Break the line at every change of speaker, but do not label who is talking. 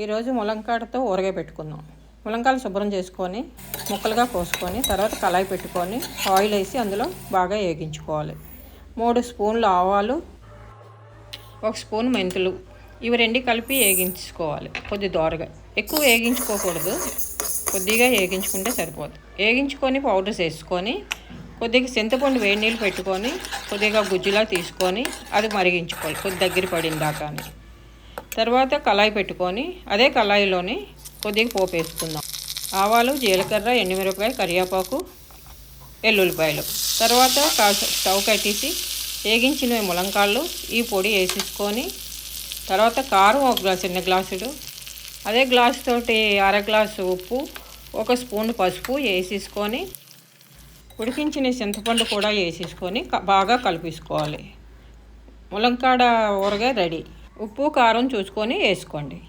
ఈరోజు ములంకాడతో ఊరగాయ పెట్టుకుందాం. ములంకాయలు శుభ్రం చేసుకొని ముక్కలుగా కోసుకొని తర్వాత కళాయి పెట్టుకొని ఆయిల్ వేసి అందులో బాగా వేగించుకోవాలి. 3 స్పూన్లు ఆవాలు, 1 స్పూన్ మెంతులు, ఇవి 2 కలిపి వేగించుకోవాలి. కొద్ది దోరగా, ఎక్కువ వేగించుకోకూడదు, కొద్దిగా వేగించుకుంటే సరిపోతుంది. వేగించుకొని పౌడర్స్ వేసుకొని కొద్దిగా చింతపండు వేడి నీళ్ళు పెట్టుకొని కొద్దిగా గుజ్జులా తీసుకొని అది మరిగించుకోవాలి కొద్ది దగ్గర పడిందాకా. తర్వాత కళాయి పెట్టుకొని అదే కళాయిలోని కొద్దిగా పోపు వేసుకుందాం. ఆవాలు, జీలకర్ర, ఎండుమిరపకాయ, కరివేపాకు, ఎల్లుల్లిపాయలు. తర్వాత స్టవ్ కట్టేసి వేగించిన ములంకాళ్ళు ఈ పొడి వేసేసుకొని తర్వాత కారం 1 గ్లాసు, చిన్న గ్లాసుడు, అదే గ్లాసు తోటి 1/2 గ్లాసు ఉప్పు, 1 స్పూన్ పసుపు వేసేసుకొని ఉడికించిన చింతపండు కూడా వేసేసుకొని బాగా కలిపేసుకోవాలి. ములంకాడ ఊరగాయ రెడీ. ఉప్పు కారం చూసుకొని వేసుకోండి.